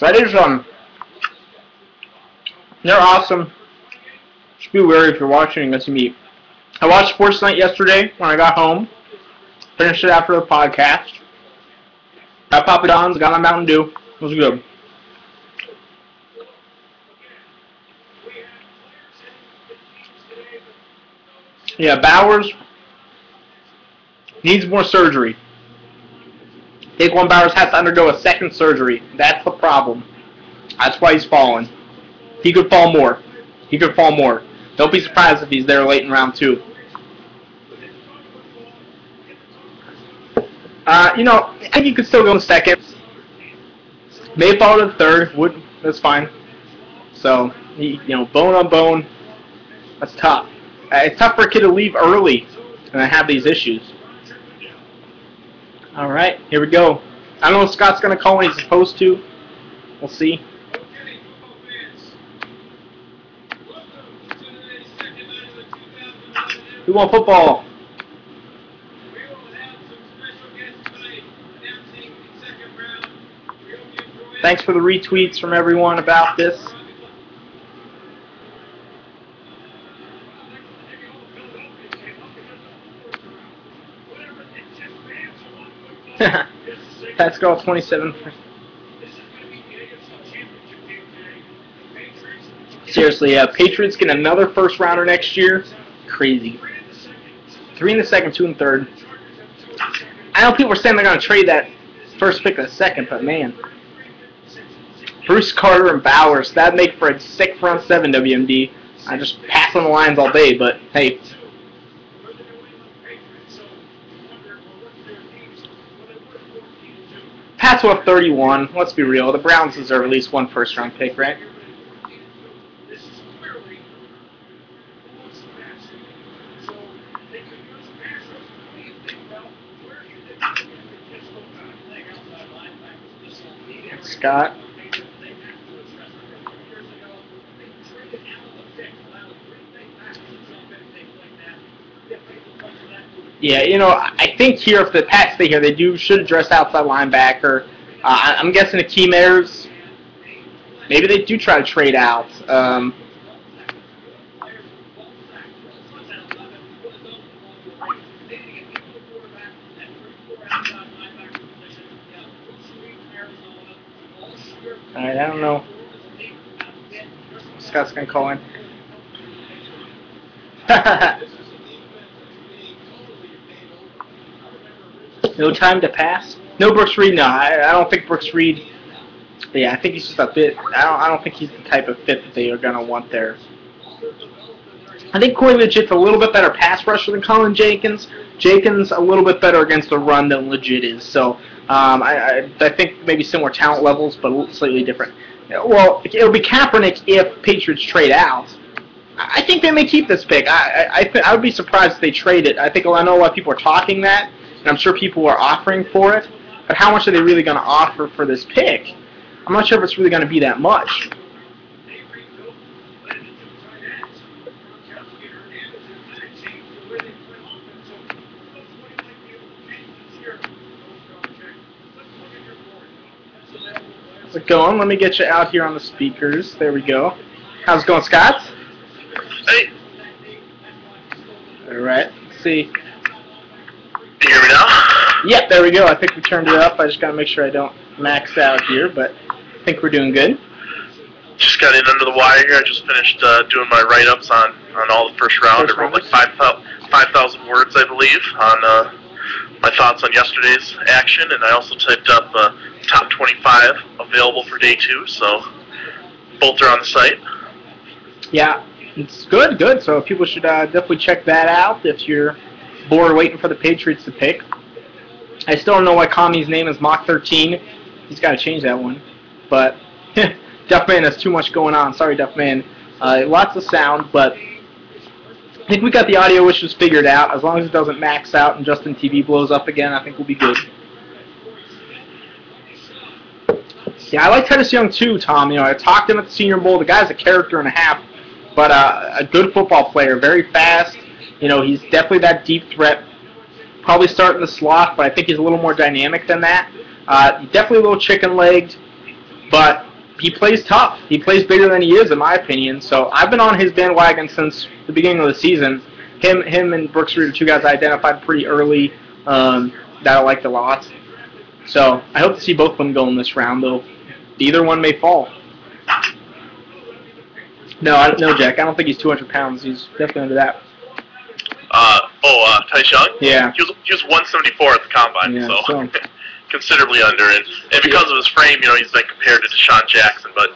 That is, they're awesome. Just be wary if you're watching this me. I watched Sports Night yesterday when I got home. Finished it after the podcast. Got Papa John's, got my Mountain Dew. It was good. Yeah, Bowers needs more surgery. Daquan Bowers has to undergo a second surgery. That's the problem. That's why he's falling. He could fall more. He could fall more. Don't be surprised if he's there late in round 2. I think he could still go in second. May fall to the third. That's fine. So, bone on bone. That's tough. It's tough for a kid to leave early and have these issues. All right, here we go. I don't know if Scott's going to call when he's supposed to. We'll see. We want football. Thanks for the retweets from everyone about this. Pascal 27. Seriously, Patriots get another first rounder next year. Crazy. 3 in the second, 2 in the third. I know people are saying they're going to trade that first pick to the second, but man. Bruce Carter and Bowers, that'd make for a sick front 7, WMD. I just pass on the lines all day, but hey. Pats will have 31. Let's be real. The Browns deserve at least one first-round pick, right? Scott. Yeah, I think here, if the Pats stay here, they should address outside linebacker. I'm guessing Akeem Ayers, maybe they do try to trade out. All right, I don't know. Scott's going to call in. No time to pass? No Brooks Reed? No, I don't think Brooks Reed. Yeah, I think he's just a bit. I don't think he's the type of fit that they are going to want there. I think Corey Legit's a little bit better pass rusher than Colin Jenkins. Jenkins a little bit better against the run than Legit is. So I think maybe similar talent levels, but slightly different. Well, it'll be Kaepernick if Patriots trade out. I think they may keep this pick. I would be surprised if they trade it. I know a lot of people are talking that. And I'm sure people are offering for it, but how much are they really going to offer for this pick? I'm not sure if it's really going to be that much. How's it going? Let me get you out here on the speakers. There we go. How's it going, Scott? Hey. All right. Let's see. Can you hear me now? Yep, there we go. I think we turned it up. I just got to make sure I don't max out here, but I think we're doing good. Just got in under the wire here. I just finished doing my write-ups on all the first round. I wrote like 5,000 words, I believe, on my thoughts on yesterday's action, and I also typed up top 25 available for day 2, so both are on the site. Yeah, it's good. So people should definitely check that out if you're bored waiting for the Patriots to pick. I still don't know why Kami's name is Mach 13. He's got to change that one. But Duffman has too much going on. Sorry, Duffman. Lots of sound, but I think we got the audio issues figured out. As long as it doesn't max out and Justin TV blows up again, I think we'll be good. Yeah, I like Titus Young too, Tom. I talked to him at the Senior Bowl. The guy's a character and a half, but a good football player, very fast. He's definitely that deep threat. Probably starting the slot, but I think he's a little more dynamic than that. Definitely a little chicken-legged, but he plays tough. He plays bigger than he is, in my opinion. So I've been on his bandwagon since the beginning of the season. Him and Brooks Reed are two guys I identified pretty early that I liked a lot. So I hope to see both of them go in this round, though. Either one may fall. No, Jack. I don't think he's 200 pounds. He's definitely under that. Tice Young? Yeah. He was 174 at the combine, Yeah, so considerably under. And because of his frame, he's been compared to Deshaun Jackson, but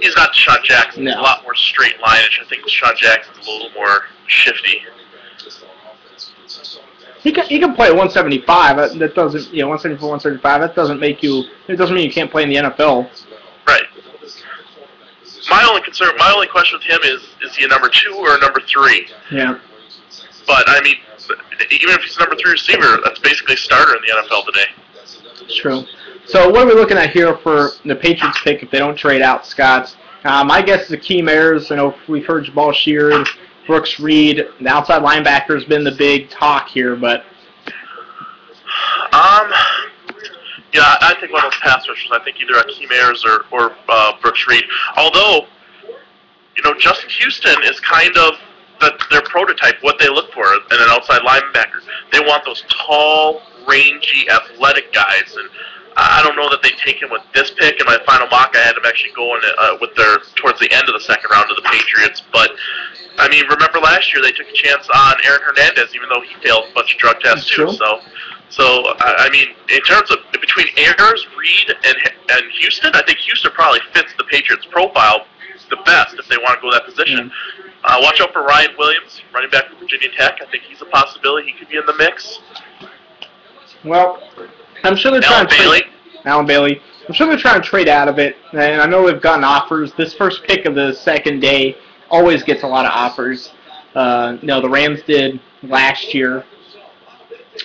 he's not Deshaun Jackson. No. He's a lot more straight lineage. I think Deshaun Jackson's a little more shifty. He can play at 175. That doesn't, 174, 175. That doesn't make you. It doesn't mean you can't play in the NFL. Right. My only question with him is he a number 2 or a number 3? Yeah. But I mean, even if he's a number 3 receiver, that's basically a starter in the NFL today. It's true. So what are we looking at here for the Patriots pick if they don't trade out Scott? My guess is Akeem Ayers. I know we've heard Jabal Sheard, Brooks Reed. The outside linebacker has been the big talk here, but yeah, I think one of those pass rushers. I think either Akeem Ayers or Brooks Reed. Although, Justin Houston is kind of their prototype, what they look for in an outside linebacker. They want those tall, rangy, athletic guys, and I don't know that they take him with this pick. In my final mock, I had him actually going towards the end of the second round of the Patriots. But I mean, remember last year they took a chance on Aaron Hernandez, even though he failed a bunch of drug tests too. So I mean, in terms of between Ayers, Reed, and Houston, I think Houston probably fits the Patriots' profile the best if they want to go that position. Watch out for Ryan Williams, running back from Virginia Tech. I think he's a possibility. He could be in the mix. Well, I'm sure they're trying to trade. Alan Bailey. I'm sure they're trying to trade out of it, and I know they've gotten offers. This first pick of the second day always gets a lot of offers. The Rams did last year,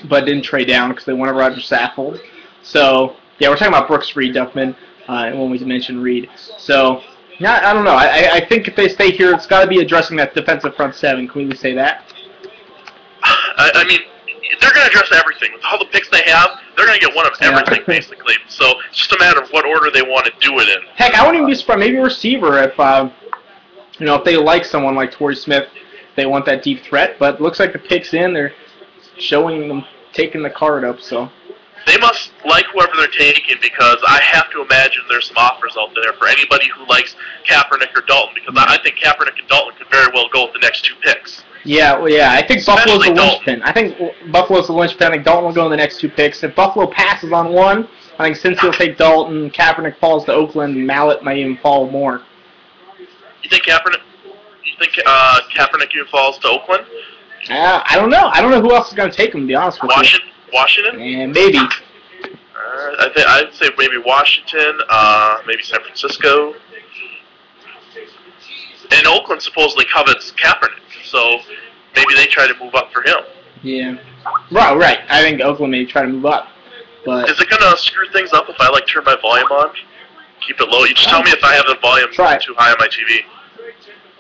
but didn't trade down because they wanted Roger Saffold. So, yeah, we're talking about Brooks Reed, Duffman, when we mentioned Reed. So, yeah, I don't know. I think if they stay here, it's got to be addressing that defensive front seven. Can we say that? I mean, they're going to address everything. With all the picks they have, they're going to get one of everything, basically. So it's just a matter of what order they want to do it in. Heck, I wouldn't even be surprised. Maybe a receiver if, if they like someone like Torrey Smith, they want that deep threat. But it looks like the pick's in. They're showing them taking the card up, so. They must like whoever they're taking because I have to imagine there's some offers out there for anybody who likes Kaepernick or Dalton because I think Kaepernick and Dalton could very well go with the next 2 picks. Yeah, I think Buffalo's the linchpin. I think Buffalo's the linchpin. I think Dalton will go in the next 2 picks. If Buffalo passes on one, I think Cincy will take Dalton, Kaepernick falls to Oakland, and Mallett might even fall more. You think Kaepernick even falls to Oakland? I don't know. I don't know who else is going to take him, to be honest with you. Washington? And maybe. I'd say maybe Washington, maybe San Francisco. And Oakland supposedly covets Kaepernick, so maybe they try to move up for him. Yeah. Right. I think Oakland may try to move up. But is it going to screw things up if I turn my volume on? Keep it low? You just tell me if I have the volume too high on my TV.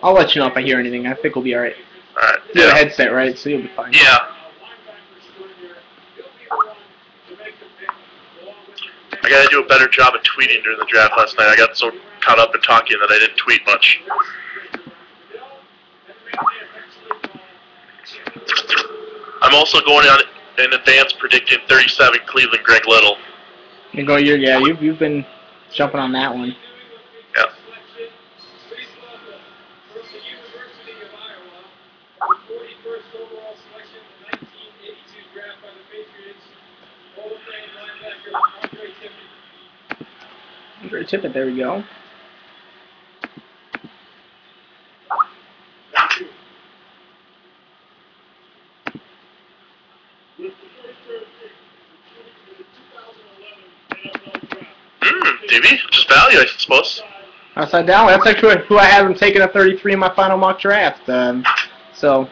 I'll let you know if I hear anything. I think we'll be alright. Alright. You have a headset, right? So you'll be fine. Yeah. I got to do a better job of tweeting during the draft last night. I got so caught up in talking that I didn't tweet much. I'm also going on in advance predicting 37 Cleveland Greg Little. You've been jumping on that one. Yeah. Andre Tippett, there we go. DB, just value, I suppose. Upside down. That's actually who I had him taking at 33 in my final mock draft. So,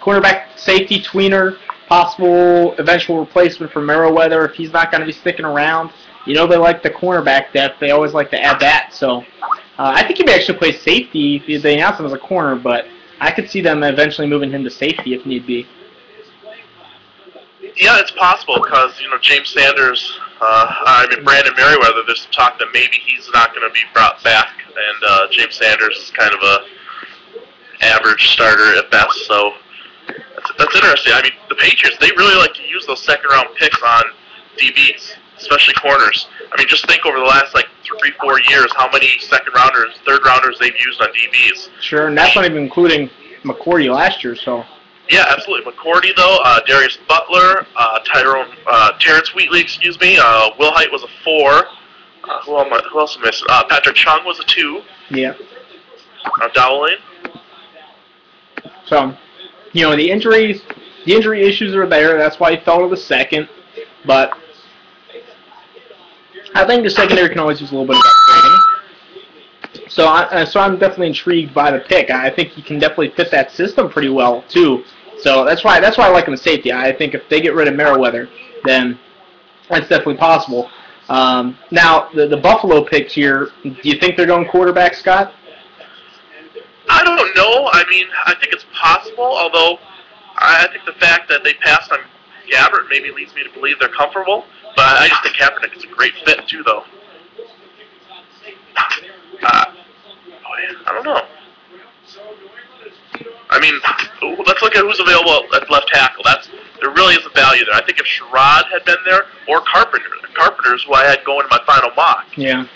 cornerback, safety, tweener, possible eventual replacement for Merriweather if he's not going to be sticking around. They like the cornerback depth. They always like to add that. So, I think he may actually play safety. They announced him as a corner, but I could see them eventually moving him to safety if need be. Yeah, it's possible because James Sanders, Brandon Merriweather. There's some talk that maybe he's not going to be brought back, and James Sanders is kind of a average starter at best. So that's interesting. I mean, the Patriots, they really like to use those second-round picks on DBs, especially corners. I mean, just think over the last 3-4 years how many second-rounders, third-rounders they've used on DBs. Sure, and that's not even including McCourty last year. So. Yeah, absolutely. McCourty, though, Darius Butler, Terrence Wheatley, Will Height was a 4. Who else am I missing? Patrick Chung was a 2. Yeah. Dowling. So, the injury issues are there. That's why he fell to the second. But I think the secondary can always use a little bit of upgrading. So I'm definitely intrigued by the pick. I think he can definitely fit that system pretty well too. So that's why I like him at safety. I think if they get rid of Merriweather, then that's definitely possible. Now the Buffalo picks here. Do you think they're going quarterback, Scott? I don't know. I mean, I think it's possible. Although I think the fact that they passed on Gabbert maybe leads me to believe they're comfortable. But I just think Kaepernick is a great fit too, though. I don't know. I mean, let's look at who's available at left tackle. There really is a value there. I think if Sherrod had been there, or Carpenter's who I had going in my final mock. Yeah.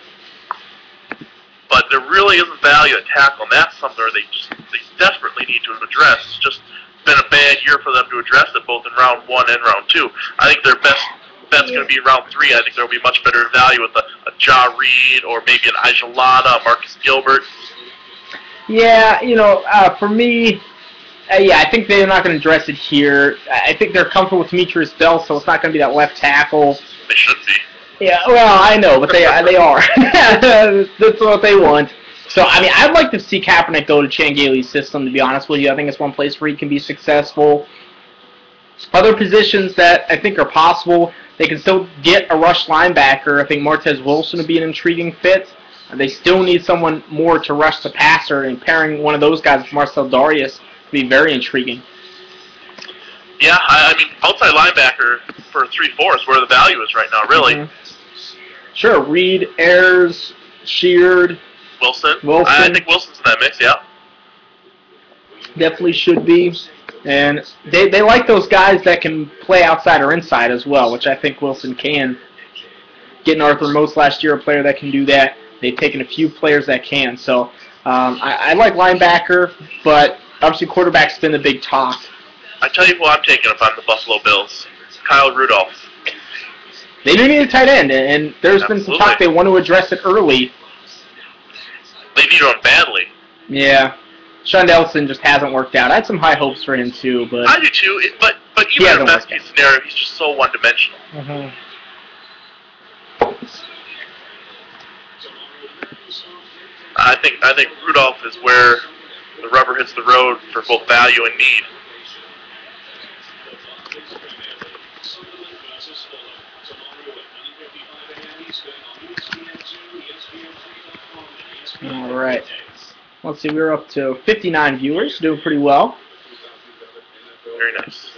But there really isn't value at tackle, and that's something they desperately need to address. It's just been a bad year for them to address it, both in round 1 and round 2. I think their best bet's going to be round 3. I think there will be much better value with a Ja Reed or maybe an Ajalata, Marcus Gilbert. Yeah, for me, I think they're not going to address it here. I think they're comfortable with Demetrius Bell, so it's not going to be that left tackle. They should be. Yeah, well, I know, but they are. That's what they want. So, I mean, I'd like to see Kaepernick go to Changeli's system, to be honest with you. I think it's one place where he can be successful. Other positions that I think are possible, they can still get a rush linebacker. I think Martez Wilson would be an intriguing fit. They still need someone more to rush the passer, and pairing one of those guys with Marcel Darius would be very intriguing. Yeah, I mean, outside linebacker for 3-4 is where the value is right now, really. Mm-hmm. Sure, Reed, Ayers, Sheard, Wilson. I think Wilson's in that mix, yeah. Definitely should be. And they like those guys that can play outside or inside as well, which I think Wilson can. Getting Arthur Most last year, a player that can do that. They've taken a few players that can. So I like linebacker, but obviously quarterback's been the big talk. I tell you who I'm taking up on the Buffalo Bills, Kyle Rudolph. They do need a tight end, and there's been some talk they want to address it early. They need one badly. Yeah. Sean Nelson just hasn't worked out. I had some high hopes for him, too. But I do, too. But even in the best-case scenario, he's just so one-dimensional. Mm-hmm. I think Rudolph is where the rubber hits the road for both value and need. All right. Let's see, we're up to 59 viewers, doing pretty well. Very nice.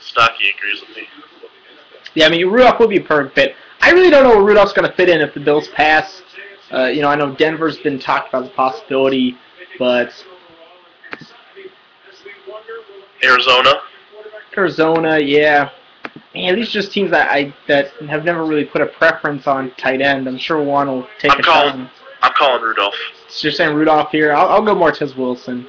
Stocky agrees with me. Yeah, I mean, Rudolph would be a perfect fit. I really don't know where Rudolph's going to fit in if the Bills pass. I know Denver's been talked about as a possibility, but Arizona, yeah. Man, these are just teams that have never really put a preference on tight end. I'm sure one will take a shot. I'm calling Rudolph. So you're saying Rudolph here? I'll go Martez Wilson.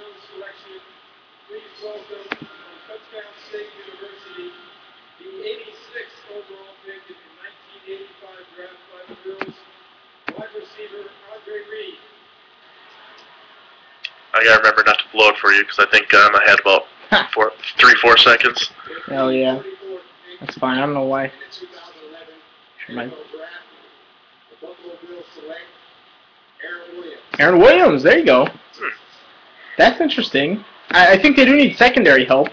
I gotta remember not to blow it for you because I think I had about 3-4 seconds. Hell yeah. That's fine. I don't know why. Aaron Williams. There you go. That's interesting. I think they do need secondary help.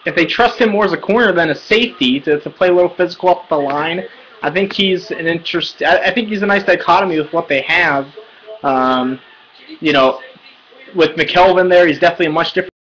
If they trust him more as a corner than a safety to play a little physical up the line, I think he's an I think he's a nice dichotomy with what they have. You know, with McKelvin there, he's definitely a much different